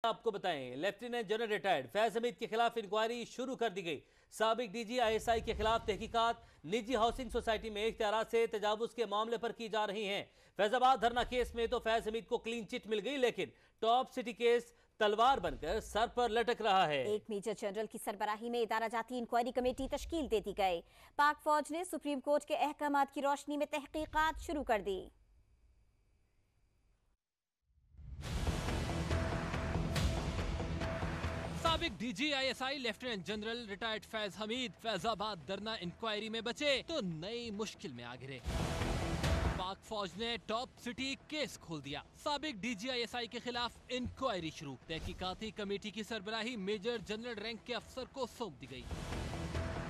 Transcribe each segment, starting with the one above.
आपको बताएं, lieutenant general retired Faiz Hamid के खिलाफ इंक्वायरी शुरू कर दी गई। साबिक डीजी आईएसआई के खिलाफ तहकीकात निजी हाउसिंग सोसाइटी में इख्तियारात से तजावुज के मामले पर की जा रही हैं। फैजाबाद धरना केस में तो फैज हमीद को क्लीन चिट मिल गई, लेकिन टॉप सिटी केस तलवार बनकर सर पर लटक रहा है। एक मेजर जनरल की सरबराही में इदारा जाती इंक्वायरी कमेटी तश्कील दे दी गई। पाक फौज ने सुप्रीम कोर्ट के अहकामात की रोशनी में तहकीकात शुरू कर दी। साबिक DG ISI lieutenant general retired Faiz Hamid Faizabad धरना इंक्वायरी में बचे तो नई मुश्किल में आ गिरे। पाक फौज ने टॉप सिटी केस खोल दिया। साबिक डीजी आईएसआई के खिलाफ इंक्वायरी शुरू। तहकीकाती कमेटी की सरबराही मेजर जनरल रैंक के अफसर को सौंप दी गई।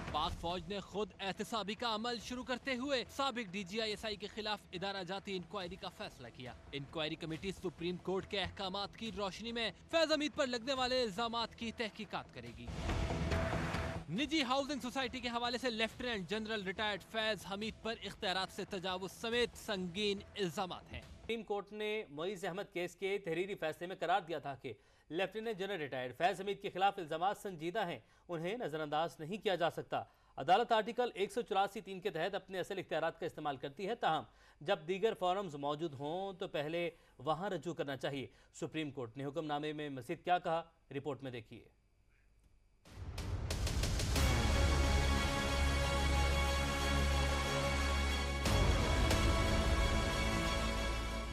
पाक फौज ने खुद एहतसाबी का अमल शुरू करते हुए साबिक डीजी आईएसआई के खिलाफ इदारा जाती इंक्वायरी का फैसला किया। इंक्वायरी कमेटी सुप्रीम कोर्ट के अहकामात की रोशनी में फैज हमीद पर लगने वाले इल्जामात की तहकीकात करेगी। निजी हाउसिंग सोसाइटी के हवाले से lieutenant general retired Faiz Hamid पर इख्तियारात से तजावुज समेत संगीन इल्जामात हैं। सुप्रीम कोर्ट ने मुईज अहमद केस के तहरीरी फैसले में करार दिया था कि lieutenant general retired Faiz Hamid के खिलाफ इल्जामात संजीदा हैं, उन्हें नजरअंदाज नहीं किया जा सकता। अदालत आर्टिकल 184(3) के तहत अपने असल इख्तियारात का इस्तेमाल करती है, ताहम जब दीगर फॉरम्स मौजूद हों तो पहले वहां रजू करना चाहिए। सुप्रीम कोर्ट ने हुक्मनामे में मज़ीद क्या कहा, रिपोर्ट में देखिए।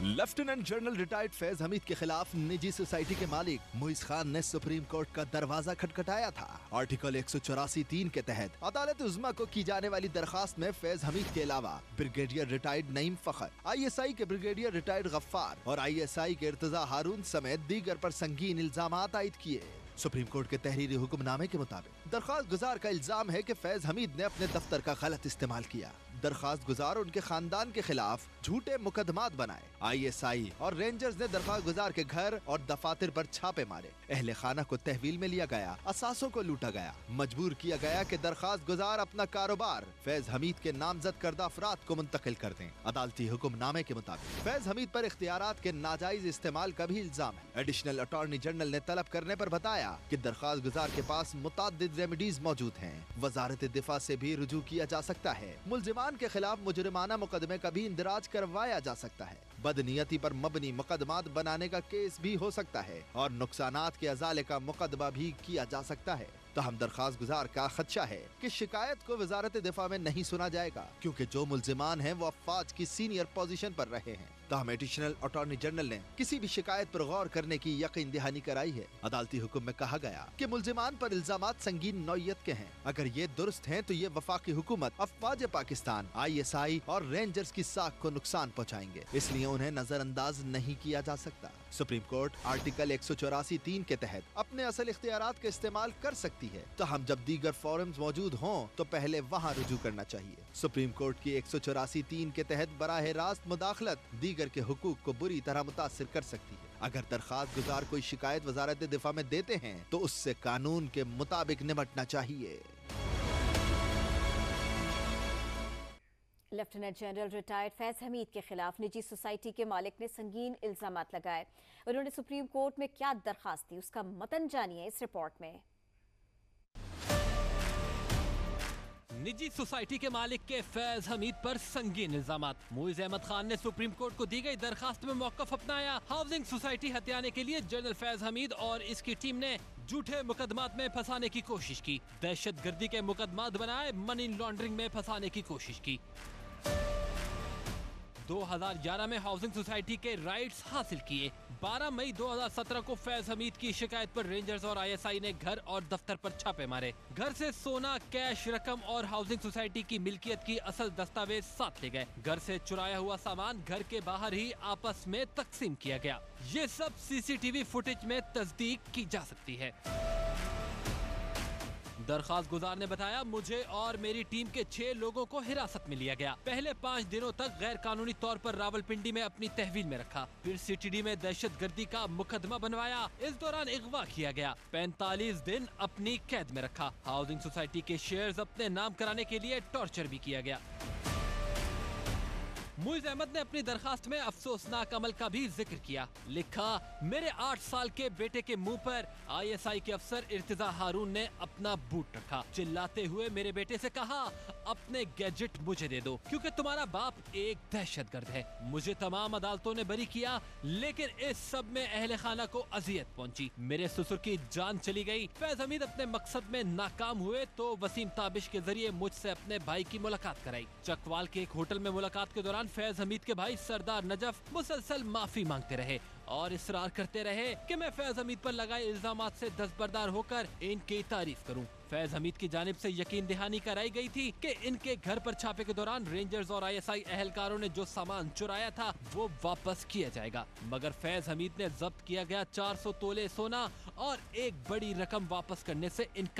Lieutenant general retired Faiz Hamid के खिलाफ निजी सोसाइटी के मालिक मुइज खान ने सुप्रीम कोर्ट का दरवाजा खटखटाया था। आर्टिकल 184(3) के तहत अदालत उज़्मा को की जाने वाली दरखास्त में फैज हमीद के अलावा ब्रिगेडियर रिटायर्ड नईम फखर, आईएसआई के ब्रिगेडियर रिटायर्ड गफ्फार और आईएसआई के इर्तजा हारून समेत दीगर पर संगीन इल्जामात आयद किए। सुप्रीम कोर्ट के तहरीरी हुक्मनामे के मुताबिक दरखास्त गुजार का इल्जाम है कि फैज हमीद ने अपने दफ्तर का गलत इस्तेमाल किया। दरखास्त गुजार उनके खानदान के खिलाफ झूठे मुकदमात बनाए। आईएसआई और रेंजर्स ने दरखास्त गुजार के घर और दफातर पर छापे मारे। अहले खाना को तहवील में लिया गया, असासों को लूटा गया, मजबूर किया गया कि दरखास्त गुजार अपना कारोबार फैज हमीद के नामजद करदा अफराद को मुंतकिल कर दें। अदालती हुक्मनामे के मुताबिक फैज हमीद पर इख्तियारात के नाजायज इस्तेमाल का भी इल्जाम है। एडिशनल अटॉर्नी जनरल ने तलब करने पर बताया कि दरखास्त गुजार के पास मुताद्दिद रेमेडीज मौजूद हैं। वजारत दिफा से भी रुजू किया जा सकता है। मुल्जिमान के खिलाफ मुजरिमाना मुकदमे का भी इंदराज करवाया जा सकता है। बदनीयती पर मबनी मुकदमात बनाने का केस भी हो सकता है और नुकसानात के अजाले का मुकदमा भी किया जा सकता है। तहम दरखास्त गुजार का खदशा है कि शिकायत को वजारत दिफा में नहीं सुना जाएगा, क्योंकि जो मुल्जिमान हैं वो अफवाज की सीनियर पोजीशन पर रहे हैं। तहम एडिशनल अटॉर्नी जनरल ने किसी भी शिकायत पर गौर करने की यकीन दहानी कराई है। अदालती हुक्म में कहा गया कि मुल्जिमान पर इल्जामात संगीन नौयत के हैं। अगर ये दुरुस्त हैं तो ये वफाकी हुकूमत, अफवाज पाकिस्तान, आईएसआई और रेंजर्स की साख को नुकसान पहुँचाएंगे, इसलिए उन्हें नजरअंदाज नहीं किया जा सकता। सुप्रीम कोर्ट आर्टिकल 184(3) के तहत अपने असल इख्तियारात का इस्तेमाल कर सकती है। तो हम जब दीगर फोरम्स मौजूद हों तो पहले वहाँ रुजू करना चाहिए। सुप्रीम कोर्ट की 184(3) के तहत बराह रास्त मुदाखलत दीगर के हुकूक को बुरी तरह मुतासिर कर सकती है। अगर दरखास्त गुजार कोई शिकायत वजारत दिफा में देते हैं तो उससे कानून के मुताबिक निपटना चाहिए। Lieutenant general retired Faiz Hamid के खिलाफ निजी सोसाइटी के मालिक ने संगीन इल्जामात लगाए। उन्होंने सुप्रीम कोर्ट में क्या दरखास्त दी, उसका मतन जानिए इस रिपोर्ट में। निजी सोसाइटी के मालिक के फैज हमीद पर संगीन इल्जामात। मुइज अहमद खान ने सुप्रीम कोर्ट को दी गई दरखास्त में मौकफ अपनाया। हाउसिंग सोसाइटी हथियाने के लिए जनरल फैज हमीद और इसकी टीम ने झूठे मुकदमात में फंसाने की कोशिश की, दहशत गर्दी के मुकदमात बनाए, मनी लॉन्ड्रिंग में फंसाने की कोशिश की। 2011 में हाउसिंग सोसाइटी के राइट्स हासिल किए। 12 मई 2017 को फैज हमीद की शिकायत पर रेंजर्स और आईएसआई ने घर और दफ्तर पर छापे मारे। घर से सोना, कैश रकम और हाउसिंग सोसाइटी की मिल्कियत की असल दस्तावेज साथ ले गए। घर से चुराया हुआ सामान घर के बाहर ही आपस में तकसीम किया गया। ये सब सीसीटीवी फुटेज में तस्दीक की जा सकती है। दरखास्त गुजार ने बताया, मुझे और मेरी टीम के 6 लोगों को हिरासत में लिया गया। पहले 5 दिनों तक गैर कानूनी तौर पर रावलपिंडी में अपनी तहवील में रखा, फिर सीटीडी में दहशत गर्दी का मुकदमा बनवाया। इस दौरान अगवा किया गया। 45 दिन अपनी कैद में रखा। हाउसिंग सोसाइटी के शेयर्स अपने नाम कराने के लिए टॉर्चर भी किया गया। मुइज अहमद ने अपनी दरखास्त में अफसोसनाक अमल का भी जिक्र किया। लिखा, मेरे 8 साल के बेटे के मुंह पर ISI के अफसर इर्तिजा हारून ने अपना बूट रखा, चिल्लाते हुए मेरे बेटे से कहा, अपने गैजेट मुझे दे दो क्योंकि तुम्हारा बाप एक दहशतगर्द है। मुझे तमाम अदालतों ने बरी किया, लेकिन इस सब में अहले खाना को अजियत पहुंची। मेरे ससुर की जान चली गई। फैज हमीद अपने मकसद में नाकाम हुए तो वसीम ताबिश के जरिए मुझसे अपने भाई की मुलाकात कराई। चकवाल के एक होटल में मुलाकात के दौरान फैज हमीद के भाई सरदार नजफ मुसलसल माफी मांगते रहे और इसरार करते रहे कि मैं फैज हमीद पर लगाए इल्जामात से दस्तबरदार होकर इनकी तारीफ करूं। फैज हमीद की जानिब से यकीन दहानी कराई गई थी कि इनके घर पर छापे के दौरान रेंजर्स और ISI अहलकारों ने जो सामान चुराया था वो वापस किया जाएगा, मगर फैज हमीद ने जब्त किया गया 400 तोले सोना और एक बड़ी रकम वापस करने से इनकार